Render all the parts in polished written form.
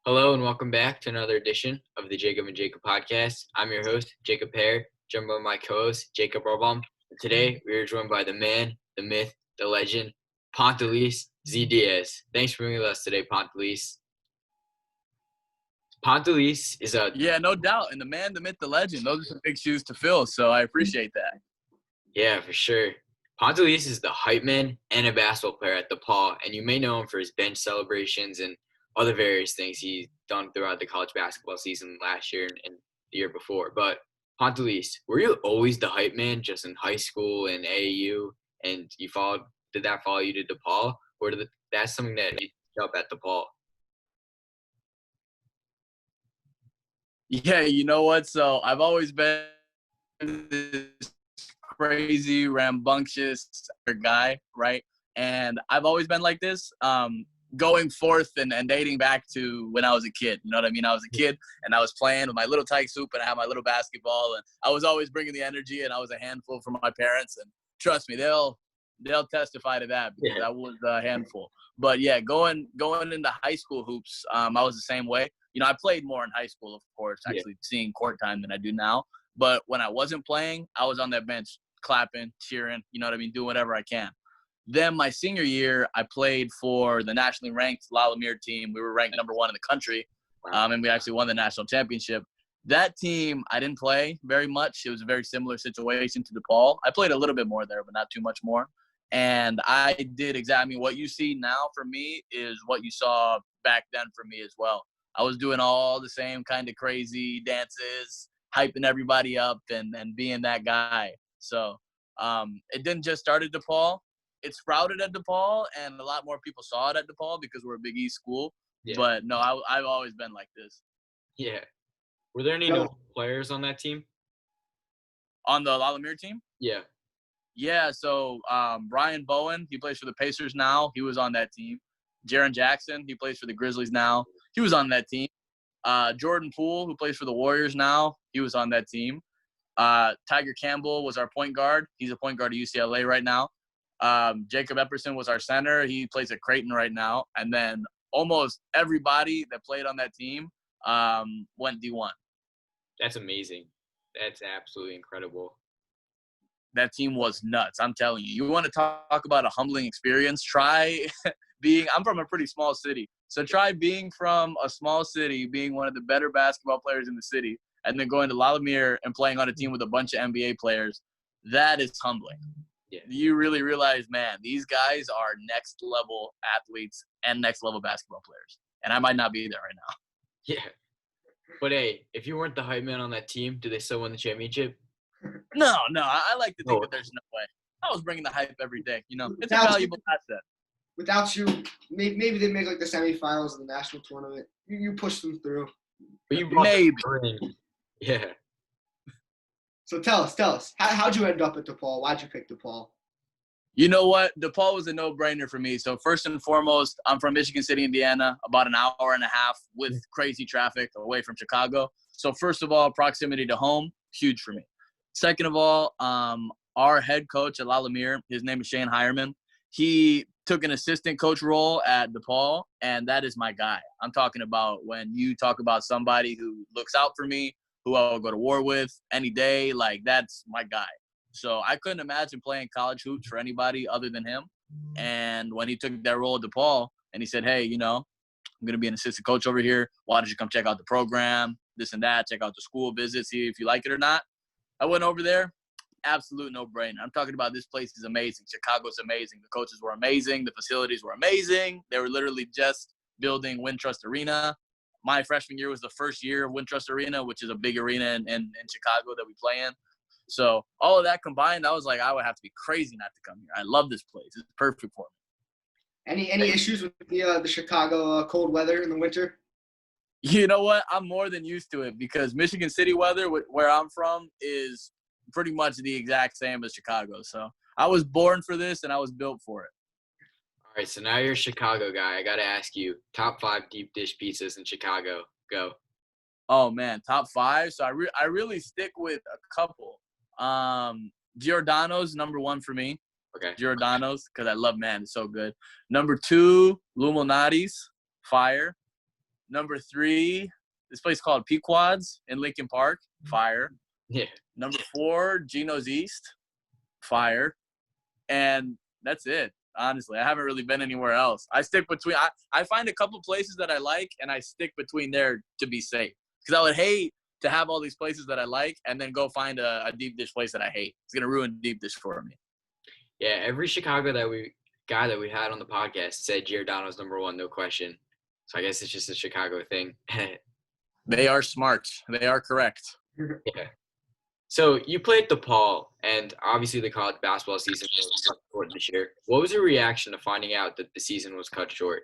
Hello and welcome back to another edition of the Jacob and Jacob podcast. I'm your host, Jacob Pear, joined by my co-host, Jacob Robaum. Today, we are joined by the man, the myth, the legend, Pantelis Xidias. Thanks for being with us today, Pantelis. Pantelis is a Yeah, no doubt. And the man, the myth, the legend, those are some big shoes to fill. So I appreciate that. yeah, for sure. Pantelis is the hype man and a basketball player at DePaul, and you may know him for his bench celebrations and other various things he's done throughout the college basketball season last year and the year before. But Pantelis, were you always the hype man just in high school and AAU, and did that follow you to DePaul, or that's something that you picked up at DePaul? Yeah, you know what? So I've always been this crazy, rambunctious guy, right? And I've always been like this. Going forth and dating back to when I was a kid. You know what I mean? I was a kid and I was playing with my little tight soup and I had my little basketball and I was always bringing the energy and I was a handful for my parents. And trust me, they'll testify to that because I was a handful. But yeah, going into high school hoops, I was the same way. You know, I played more in high school, of course, actually seeing court time than I do now. But when I wasn't playing, I was on that bench clapping, cheering, you know what I mean, doing whatever I can. Then my senior year, I played for the nationally ranked La Lumiere team. We were ranked number 1 in the country, and we actually won the national championship. That team, I didn't play very much. It was a very similar situation to DePaul. I played a little bit more there, but not too much more. And I did exactly what you see now for me is what you saw back then for me as well. I was doing all the same kind of crazy dances, hyping everybody up and being that guy. So it didn't just start at DePaul. It sprouted at DePaul, and a lot more people saw it at DePaul because we're a Big East school. Yeah. But no, I've always been like this. Yeah. Were there any notable players on that team? On the La Lumiere team? Yeah. Yeah, so Brian Bowen, he plays for the Pacers now. He was on that team. Jaren Jackson, he plays for the Grizzlies now. He was on that team. Jordan Poole, who plays for the Warriors now, he was on that team. Tiger Campbell was our point guard. He's a point guard at UCLA right now. Jacob Epperson was our center. He plays at Creighton right now. And then almost everybody that played on that team went D1. That's amazing. That's absolutely incredible. That team was nuts. I'm telling you. You want to talk about a humbling experience? Try I'm from a pretty small city. So try being from a small city, being one of the better basketball players in the city, and then going to La Lumiere and playing on a team with a bunch of NBA players. That is humbling. Yeah. You really realize, man, these guys are next level athletes and next level basketball players. And I might not be there right now. Yeah. But hey, if you weren't the hype man on that team, did they still win the championship? No. I like to think that there's no way. I was bringing the hype every day. You know, it's a valuable asset. Without you, maybe they make like the semifinals of the national tournament. You push them through. But you maybe. Yeah. So tell us, how'd you end up at DePaul? Why'd you pick DePaul? You know what? DePaul was a no-brainer for me. So first and foremost, I'm from Michigan City, Indiana, about an hour and a half with crazy traffic away from Chicago. So first of all, proximity to home, huge for me. Second of all, our head coach at La Lumiere, his name is Shane Hireman. He took an assistant coach role at DePaul, and that is my guy. I'm talking about when you talk about somebody who looks out for me, who I'll go to war with any day, like that's my guy. So I couldn't imagine playing college hoops for anybody other than him. And when he took that role at DePaul and he said, hey, you know, I'm going to be an assistant coach over here. Why don't you come check out the program, this and that, check out the school, visit, see if you like it or not. I went over there. Absolute no-brainer. I'm talking about this place is amazing. Chicago's amazing. The coaches were amazing. The facilities were amazing. They were literally just building Wintrust Arena. My freshman year was the first year of Wintrust Arena, which is a big arena in Chicago that we play in. So all of that combined, I was like, I would have to be crazy not to come here. I love this place. It's perfect for me. Any issues with the Chicago cold weather in the winter? You know what? I'm more than used to it because Michigan City weather, where I'm from, is pretty much the exact same as Chicago. So I was born for this and I was built for it. All right, so now you're a Chicago guy. I got to ask you, top 5 deep dish pizzas in Chicago. Go. Oh, man, top 5? So I really stick with a couple. Giordano's number 1 for me. Okay. Giordano's because I love, man, it's so good. Number 2, Luminati's, fire. Number 3, this place called Pequod's in Lincoln Park. Fire. Yeah. Number 4, Geno's East. Fire. And that's it. Honestly, I haven't really been anywhere else. I stick between. I find a couple places that I like, and I stick between there to be safe. Because I would hate to have all these places that I like and then go find a deep dish place that I hate. It's gonna ruin deep dish for me. Yeah, every Chicago guy that we had on the podcast said Giordano's number 1, no question. So I guess it's just a Chicago thing. They are smart. They are correct. Yeah. So you played DePaul, and obviously the college basketball season was cut short this year. What was your reaction to finding out that the season was cut short?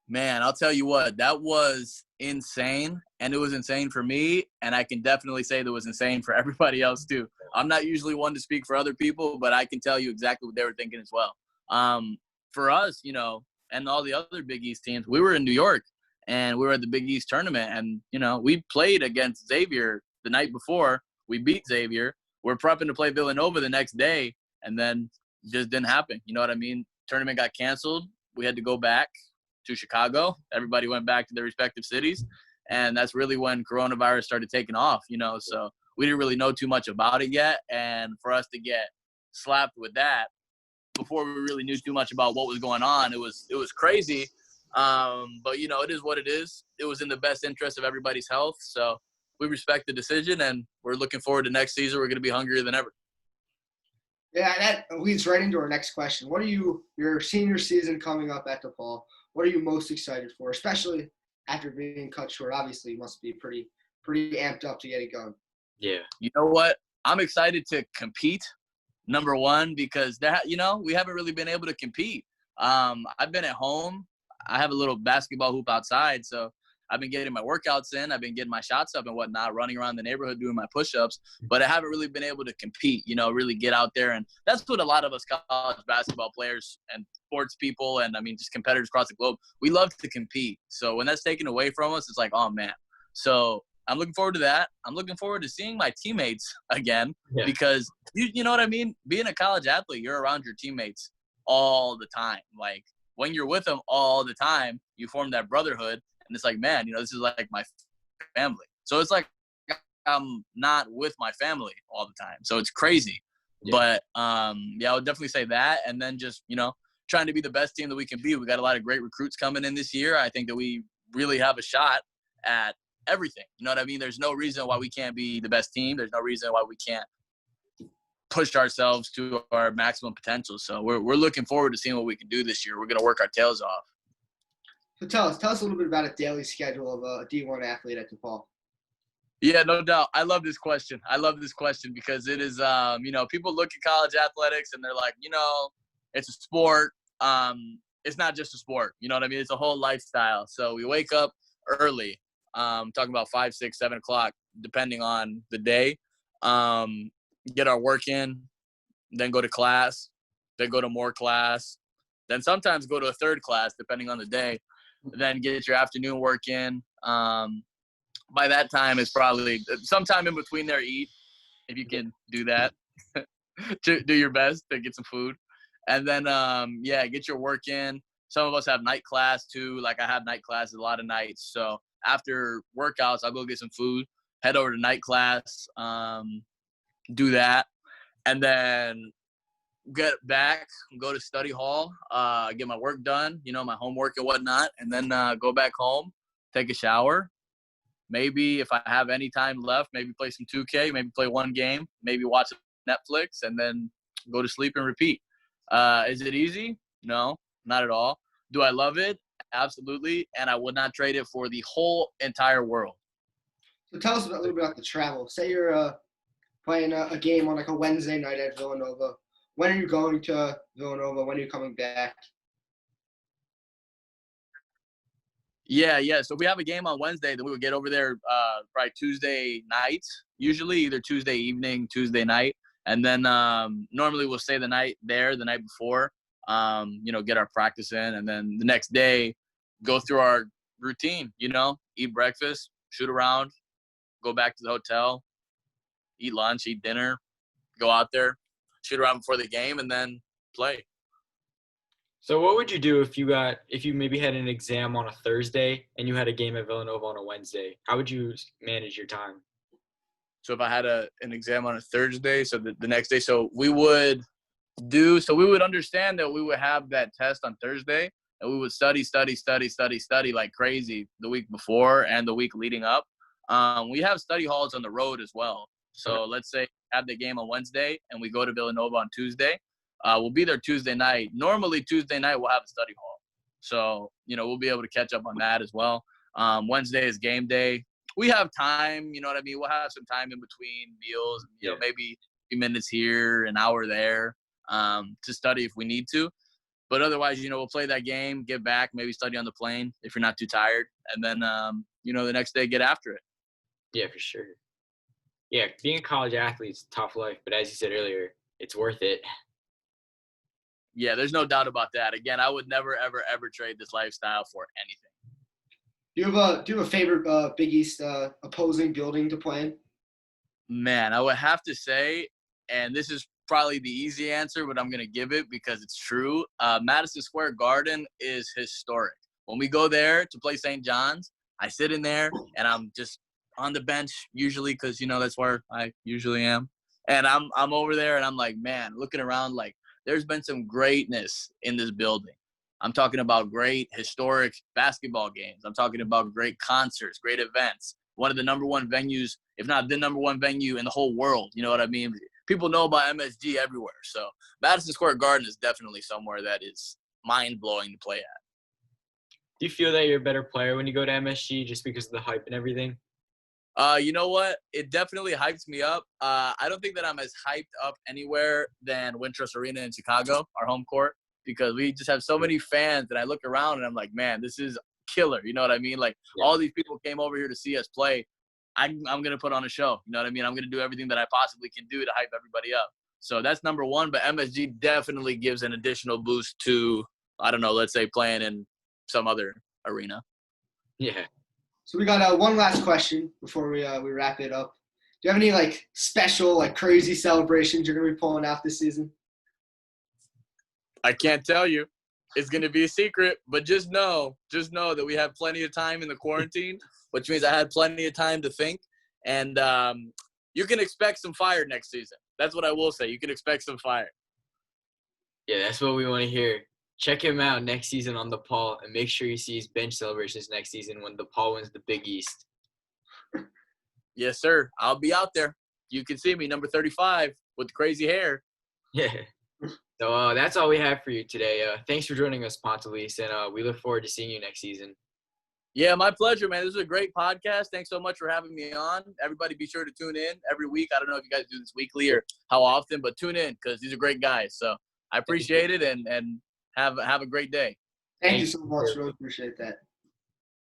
Man, I'll tell you what, that was insane. And it was insane for me. And I can definitely say that was insane for everybody else too. I'm not usually one to speak for other people, but I can tell you exactly what they were thinking as well. For us, and all the other Big East teams, we were in New York and we were at the Big East tournament. And, we played against Xavier the night before. We beat Xavier. We're prepping to play Villanova the next day, and then it just didn't happen. You know what I mean? Tournament got canceled. We had to go back to Chicago. Everybody went back to their respective cities, and that's really when coronavirus started taking off, So we didn't really know too much about it yet, and for us to get slapped with that before we really knew too much about what was going on, it was crazy. But, it is what it is. It was in the best interest of everybody's health, so we respect the decision, and we're looking forward to next season. We're going to be hungrier than ever. Yeah, that leads right into our next question. What are your senior season coming up at DePaul? What are you most excited for, especially after being cut short? Obviously, you must be pretty amped up to get it going. Yeah. You know what? I'm excited to compete, number 1, because we haven't really been able to compete. I've been at home. I have a little basketball hoop outside, so I've been getting my workouts in. I've been getting my shots up and whatnot, running around the neighborhood doing my push-ups. But I haven't really been able to compete, really get out there. And that's what a lot of us college basketball players and sports people and, just competitors across the globe, we love to compete. So when that's taken away from us, it's like, oh, man. So I'm looking forward to that. I'm looking forward to seeing my teammates again because, you know what I mean? Being a college athlete, you're around your teammates all the time. Like, when you're with them all the time, you form that brotherhood. And it's like, man, this is like my family. So it's like I'm not with my family all the time. So it's crazy. Yeah. But, I would definitely say that. And then just, trying to be the best team that we can be. We got a lot of great recruits coming in this year. I think that we really have a shot at everything. You know what I mean? There's no reason why we can't be the best team. There's no reason why we can't push ourselves to our maximum potential. So we're looking forward to seeing what we can do this year. We're going to work our tails off. So tell us a little bit about a daily schedule of a D1 athlete at DePaul. Yeah, no doubt. I love this question. Because it is, people look at college athletics and they're like, it's a sport. It's not just a sport. You know what I mean? It's a whole lifestyle. So we wake up early, talking about 5, 6, 7 o'clock, depending on the day, get our work in, then go to class, then go to more class, then sometimes go to a third class, depending on the day. Then get your afternoon work in. By that time, it's probably sometime in between there, eat, if you can do that. Do your best to get some food. And then, get your work in. Some of us have night class, too. Like, I have night classes a lot of nights. So after workouts, I'll go get some food, head over to night class, do that. And then get back, go to study hall, get my work done, my homework and whatnot, and then go back home, take a shower. Maybe if I have any time left, maybe play some 2K, maybe play one game, maybe watch Netflix, and then go to sleep and repeat. Is it easy? No, not at all. Do I love it? Absolutely. And I would not trade it for the whole entire world. So tell us a little bit about the travel. Say you're playing a game on like a Wednesday night at Villanova. When are you going to Villanova? When are you coming back? Yeah. So we have a game on Wednesday. Then we would get over there probably Tuesday night, usually either Tuesday evening, Tuesday night. And then normally we'll stay the night before, get our practice in. And then the next day, go through our routine, eat breakfast, shoot around, go back to the hotel, eat lunch, eat dinner, go out there, shoot around before the game, and then play. So what would you do if you maybe had an exam on a Thursday and you had a game at Villanova on a Wednesday? How would you manage your time? So if I had an exam on a Thursday, so the next day, we would understand that we would have that test on Thursday, and we would study like crazy the week before and the week leading up. We have study halls on the road as well. So let's say have the game on Wednesday and we go to Villanova on Tuesday. We'll be there Tuesday night. Normally Tuesday night we'll have a study hall. So, we'll be able to catch up on that as well. Wednesday is game day. We have time, you know what I mean? We'll have some time in between meals, maybe a few minutes here, an hour there, to study if we need to. But otherwise, we'll play that game, get back, maybe study on the plane if you're not too tired, and then, the next day get after it. Yeah, for sure. Yeah, being a college athlete is a tough life, but as you said earlier, it's worth it. Yeah, there's no doubt about that. Again, I would never, ever, ever trade this lifestyle for anything. Do you have a favorite Big East opposing building to play in? Man, I would have to say, and this is probably the easy answer, but I'm going to give it because it's true. Madison Square Garden is historic. When we go there to play St. John's, I sit in there and I'm just on the bench usually because, that's where I usually am. And I'm over there and I'm like, man, looking around like there's been some greatness in this building. I'm talking about great historic basketball games. I'm talking about great concerts, great events. One of the number one venues, if not the number one venue in the whole world. You know what I mean? People know about MSG everywhere. So Madison Square Garden is definitely somewhere that is mind-blowing to play at. Do you feel that you're a better player when you go to MSG just because of the hype and everything? You know what? It definitely hypes me up. I don't think that I'm as hyped up anywhere than Wintrust Arena in Chicago, our home court, because we just have so many fans that I look around and I'm like, man, this is killer. You know what I mean? Like all these people came over here to see us play. I'm going to put on a show. You know what I mean? I'm going to do everything that I possibly can do to hype everybody up. So that's number one. But MSG definitely gives an additional boost to, I don't know, let's say playing in some other arena. Yeah. So we got one last question before we wrap it up. Do you have any special crazy celebrations you're gonna be pulling out this season? I can't tell you. It's gonna be a secret, but just know that we have plenty of time in the quarantine, which means I had plenty of time to think. And you can expect some fire next season. That's what I will say. You can expect some fire. Yeah, that's what we want to hear. Check him out next season on DePaul, and make sure you see his bench celebrations next season when DePaul wins the Big East. Yes, sir. I'll be out there. You can see me, number 35, with crazy hair. Yeah. So that's all we have for you today. Thanks for joining us, Pantelis, and we look forward to seeing you next season. Yeah, my pleasure, man. This is a great podcast. Thanks so much for having me on. Everybody be sure to tune in every week. I don't know if you guys do this weekly or how often, but tune in because these are great guys. So I appreciate it, and have a great day. Thank you so much. Really appreciate that.